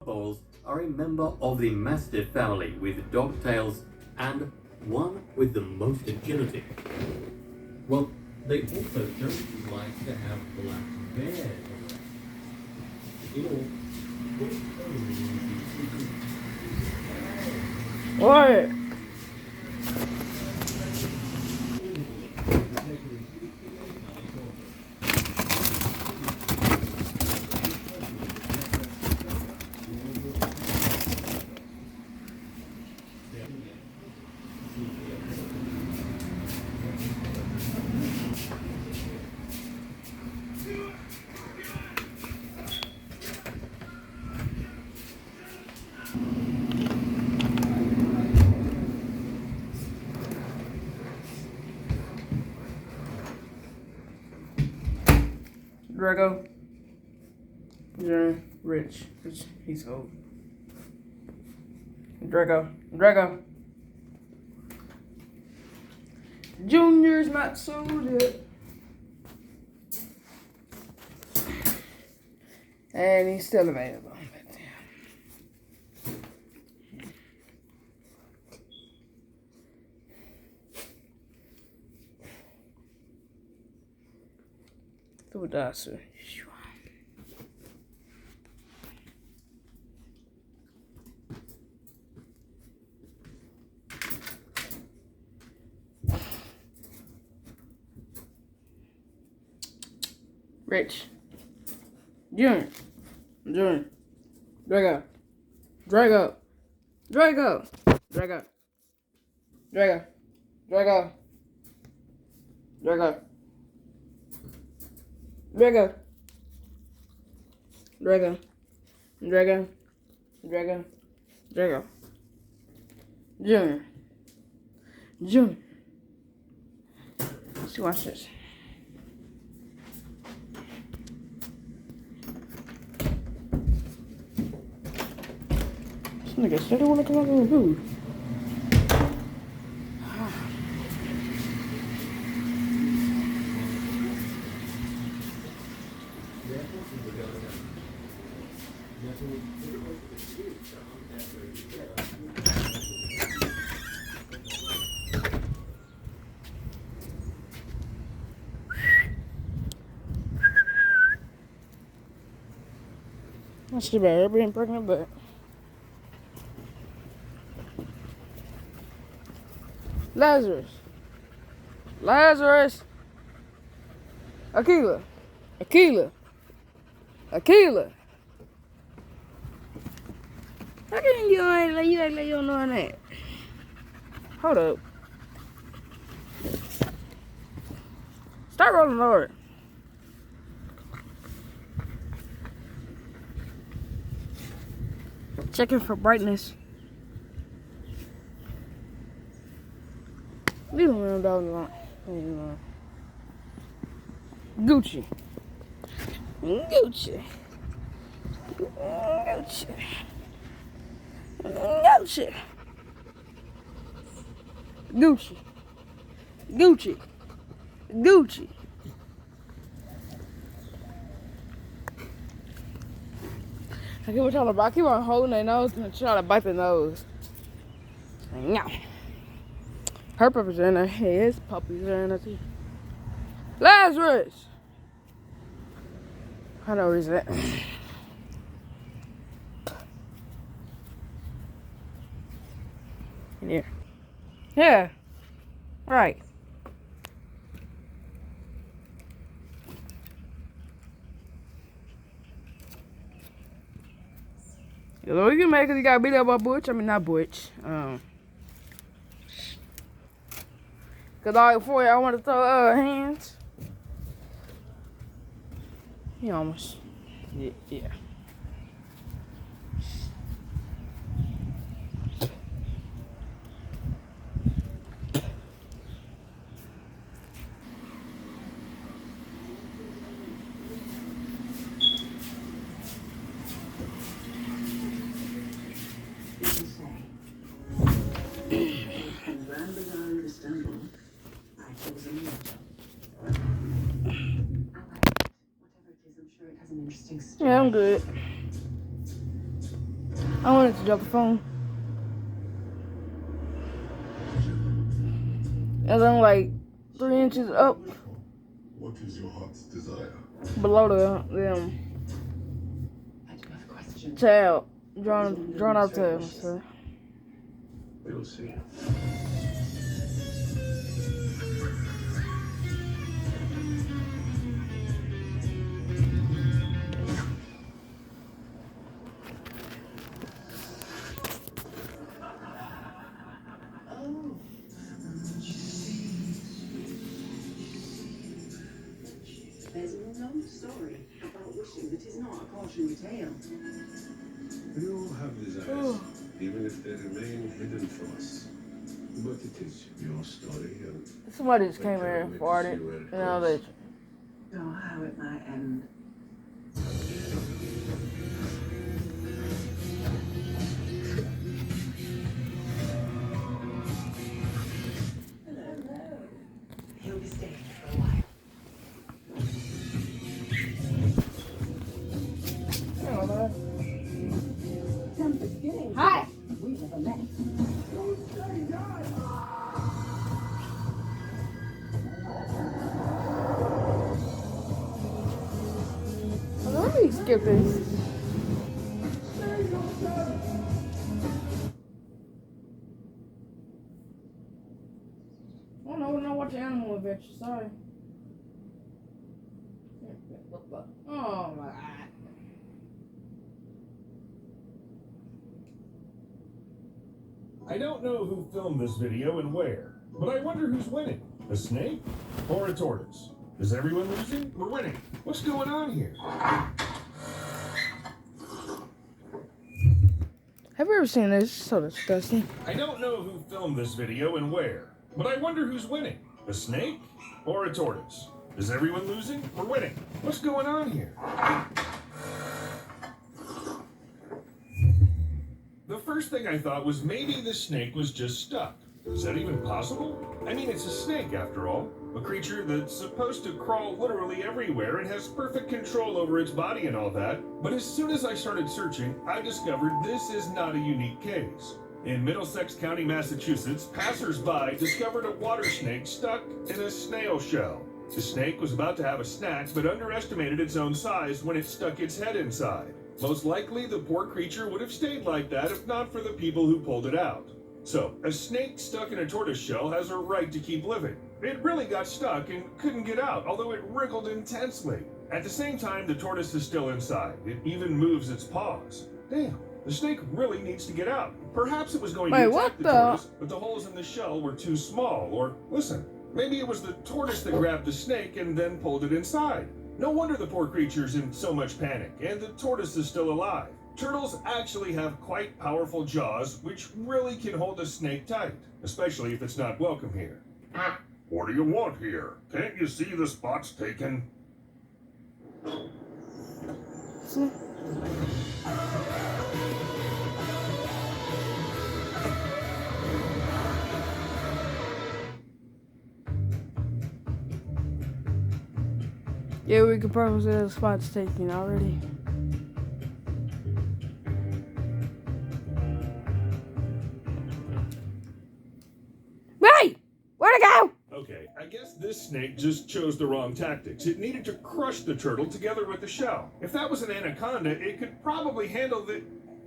Bowls are a member of the Mastiff family with dog tails and one with the most agility. Well, they also don't like to have black bears around. In all, What? Drago. Yeah, Rich. He's old. Drago. Junior's not sold yet. And he's still available. Tуда, sir. Rich. Junior. Drago. Drago. Junior. See, watch this. This nigga said he wanna come out with a food. That's too bad. They're being pregnant, but Lazarus. Akila. How can you act like you don't know that? Hold up. Start rolling over. Checking for brightness. Leave him alone. Gucci. Gucci. I keep trying to, I keep on holding their nose and trying to bite their nose. No. Her puppies are in there. His puppies are in there too. Lazarus! I know where he's at. Here. Yeah. Right. You know, you can make it, you gotta beat up by Butch. I mean, not Butch. Cause all before I want to throw hands. He almost. Yeah. Yeah, I'm good. I wanted to drop the phone. And then like 3 inches up What is your heart's desire? below the I do have a question. tail, drawn out tail. So. We'll see. Oh. There's a long story about wishing that is not a cautionary tale. We all have desires, even if they remain hidden from us. But it is your story, and Somebody just came here and farted, and now they. Oh, how it might end. Hello. He'll be staying for a while. Hi. We never met. Let me skip this. I don't know what the animal adventure. Sorry. Oh my God. I don't know who filmed this video and where, but I wonder who's winning, a snake or a tortoise? Is everyone losing or winning? What's going on here? Have you ever seen this? It's so disgusting. I don't know who filmed this video and where, but I wonder who's winning, a snake or a tortoise? Is everyone losing or winning? What's going on here? The first thing I thought was maybe the snake was just stuck. Is that even possible? I mean, it's a snake after all. A creature that's supposed to crawl literally everywhere and has perfect control over its body and all that. But as soon as I started searching, I discovered this is not a unique case. In Middlesex County, Massachusetts, passers-by discovered a water snake stuck in a snail shell. The snake was about to have a snack, but underestimated its own size when it stuck its head inside. Most likely, the poor creature would have stayed like that if not for the people who pulled it out. So, a snake stuck in a tortoise shell has a right to keep living. It really got stuck and couldn't get out, although it wriggled intensely. At the same time, the tortoise is still inside. It even moves its paws. Damn, the snake really needs to get out. Perhaps it was going to attack the tortoise, but the holes in the shell were too small. Or, listen, maybe it was the tortoise that grabbed the snake and then pulled it inside. No wonder the poor creature's in so much panic, and the tortoise is still alive. Turtles actually have quite powerful jaws, which really can hold a snake tight, especially if it's not welcome here. What do you want here? Can't you see the spot's taken? Yeah, we could probably say the spot's taken already. Hey! Where'd it go? Okay, I guess this snake just chose the wrong tactics. It needed to crush the turtle together with the shell. If that was an anaconda, it could probably handle the...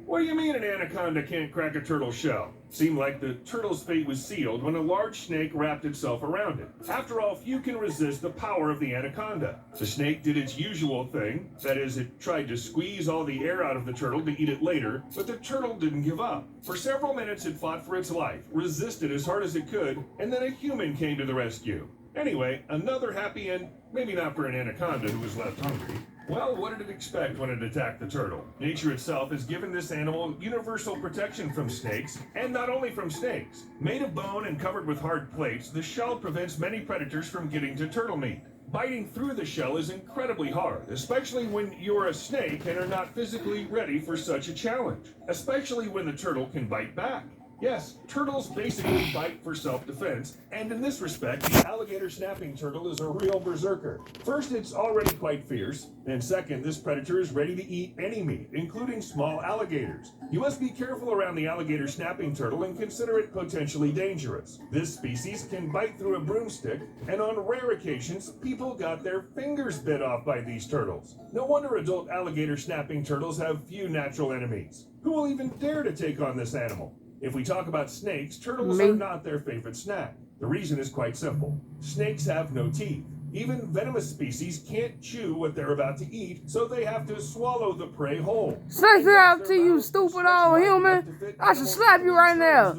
What do you mean an anaconda can't crack a turtle's shell? Seemed like the turtle's fate was sealed when a large snake wrapped itself around it. After all, few can resist the power of the anaconda. The snake did its usual thing. That is, it tried to squeeze all the air out of the turtle to eat it later, but the turtle didn't give up. For several minutes it fought for its life, resisted as hard as it could, and then a human came to the rescue. Anyway, another happy end, maybe not for an anaconda who was left hungry. Well, what did it expect when it attacked the turtle? Nature itself has given this animal universal protection from snakes, and not only from snakes. Made of bone and covered with hard plates, the shell prevents many predators from getting to turtle meat. Biting through the shell is incredibly hard, especially when you're a snake and are not physically ready for such a challenge, especially when the turtle can bite back. Yes, turtles basically bite for self-defense, and in this respect, the alligator snapping turtle is a real berserker. First, it's already quite fierce, and second, this predator is ready to eat any meat, including small alligators. You must be careful around the alligator snapping turtle and consider it potentially dangerous. This species can bite through a broomstick, and on rare occasions, people got their fingers bit off by these turtles. No wonder adult alligator snapping turtles have few natural enemies. Who will even dare to take on this animal? If we talk about snakes, turtles are not their favorite snack. The reason is quite simple. Snakes have no teeth. Even venomous species can't chew what they're about to eat, so they have to swallow the prey whole. Snakes have to, you stupid old human. I should slap you right now.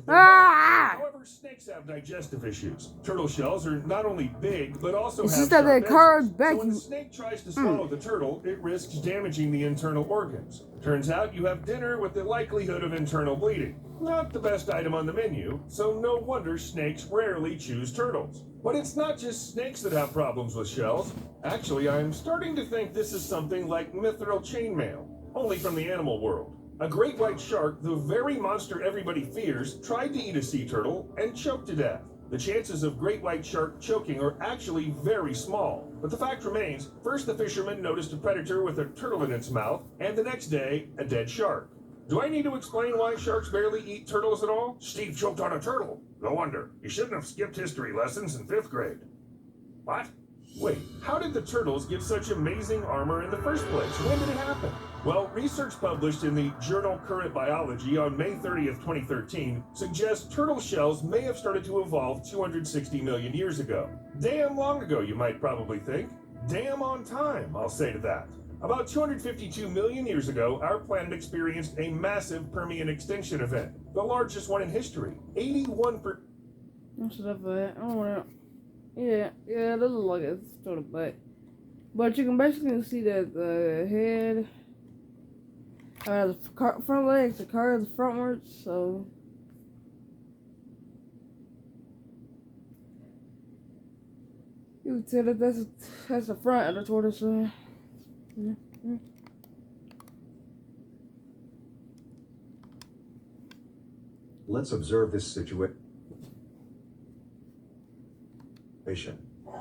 Ah! However, snakes have digestive issues. Turtle shells are not only big, but also It's have just that sharp they curved edges. back. So when a snake tries to swallow the turtle, it risks damaging the internal organs. Turns out you have dinner with the likelihood of internal bleeding. Not the best item on the menu, so no wonder snakes rarely choose turtles. But it's not just snakes that have problems with shells. Actually, I'm starting to think this is something like mithril chainmail, only from the animal world. A great white shark, the very monster everybody fears, tried to eat a sea turtle and choked to death. The chances of great white shark choking are actually very small. But the fact remains, first the fisherman noticed a predator with a turtle in its mouth, and the next day, a dead shark. Do I need to explain why sharks barely eat turtles at all? Steve choked on a turtle. No wonder. You shouldn't have skipped history lessons in 5th grade. What? Wait, how did the turtles get such amazing armor in the first place? When did it happen? Well, research published in the journal Current Biology on May 30th, 2013 suggests turtle shells may have started to evolve 260 million years ago. Damn long ago, you might probably think. Damn on time, I'll say to that. About 252 million years ago, our planet experienced a massive Permian extinction event, the largest one in history. 81%. What's up for that? I don't want to. Yeah, it does look like it's sort of butt. But you can basically see that the head, the front legs, the curves frontwards, so. You can tell that that's the front of the tortoise. Mm-hmm. Let's observe this situation. Boy,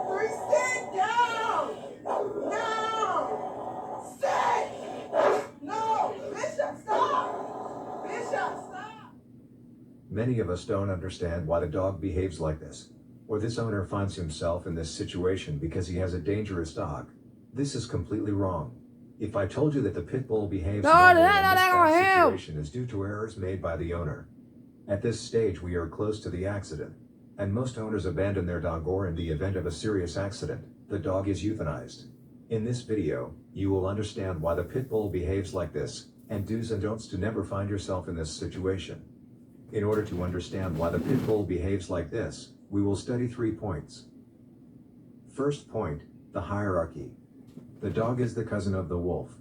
3, sit down! No! Sit! No! Bishop, stop! Bishop, stop! Many of us don't understand why the dog behaves like this, or this owner finds himself in this situation because he has a dangerous dog. This is completely wrong. If I told you that the pit bull behaves normally in this bad situation is due to errors made by the owner. At this stage we are close to the accident, and most owners abandon their dog, or in the event of a serious accident, the dog is euthanized. In this video, you will understand why the pit bull behaves like this, and do's and don'ts to never find yourself in this situation. In order to understand why the pit bull behaves like this, we will study 3 points. First point, the hierarchy. The dog is the cousin of the wolf.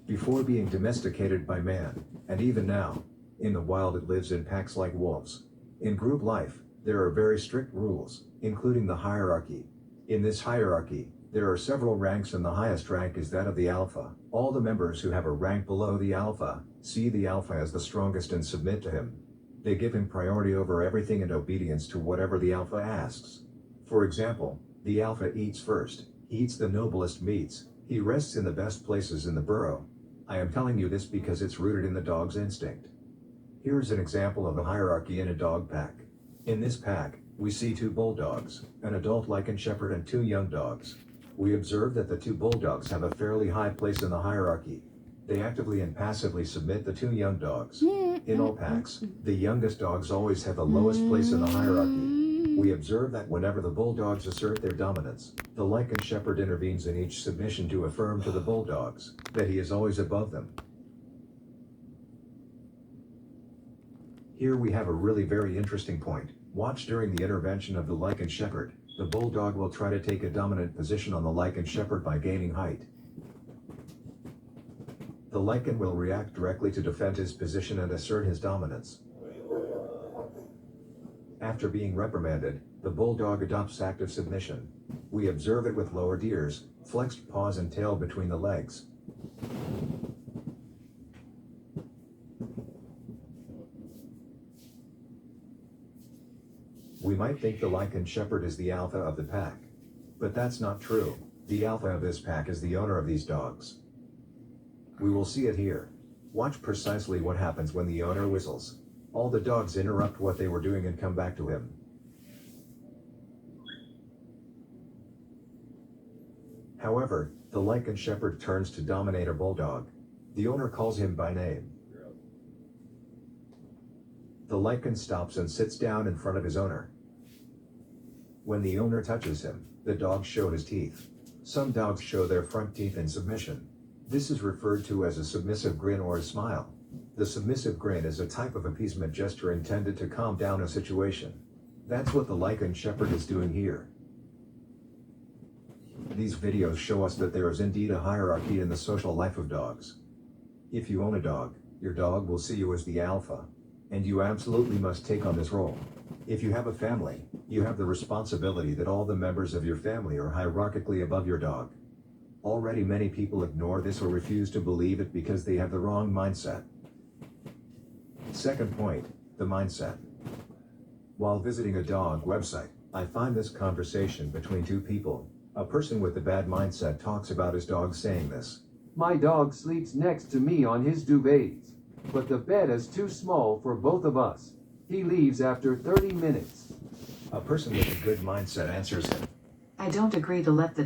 Before being domesticated by man, and even now, in the wild it lives in packs like wolves. In group life, there are very strict rules, including the hierarchy. In this hierarchy, there are several ranks, and the highest rank is that of the alpha. All the members who have a rank below the alpha, see the alpha as the strongest and submit to him. They give him priority over everything and obedience to whatever the alpha asks. For example, the alpha eats first, he eats the noblest meats, he rests in the best places in the burrow. I am telling you this because it's rooted in the dog's instinct. Here's an example of a hierarchy in a dog pack. In this pack, we see 2 bulldogs, an adult Lycan Shepherd and 2 young dogs. We observe that the 2 bulldogs have a fairly high place in the hierarchy. They actively and passively submit the 2 young dogs. In all packs, the youngest dogs always have the lowest place in the hierarchy. We observe that whenever the bulldogs assert their dominance, the Lycan Shepherd intervenes in each submission to affirm to the bulldogs that he is always above them. Here we have a really very interesting point. Watch during the intervention of the Lycan Shepherd. The bulldog will try to take a dominant position on the Lycan Shepherd by gaining height. The Lycan will react directly to defend his position and assert his dominance. After being reprimanded, the bulldog adopts active submission. We observe it with lowered ears, flexed paws and tail between the legs. We might think the Lycan Shepherd is the alpha of the pack. But that's not true. The alpha of this pack is the owner of these dogs. We will see it here. Watch precisely what happens when the owner whistles. All the dogs interrupt what they were doing and come back to him. However, the Lycan Shepherd turns to dominate a bulldog. The owner calls him by name. The Lycan stops and sits down in front of his owner. When the owner touches him, the dog shows his teeth. Some dogs show their front teeth in submission. This is referred to as a submissive grin or a smile. The submissive grin is a type of appeasement gesture intended to calm down a situation. That's what the Lycan Shepherd is doing here. These videos show us that there is indeed a hierarchy in the social life of dogs. If you own a dog, your dog will see you as the alpha. And you absolutely must take on this role. If you have a family, you have the responsibility that all the members of your family are hierarchically above your dog. Already many people ignore this or refuse to believe it because they have the wrong mindset. Second point, the mindset. While visiting a dog website, I find this conversation between two people. A person with a bad mindset talks about his dog saying this. My dog sleeps next to me on his duvets. But the bed is too small for both of us. He leaves after 30 minutes. A person with a good mindset answers him. I don't agree to let the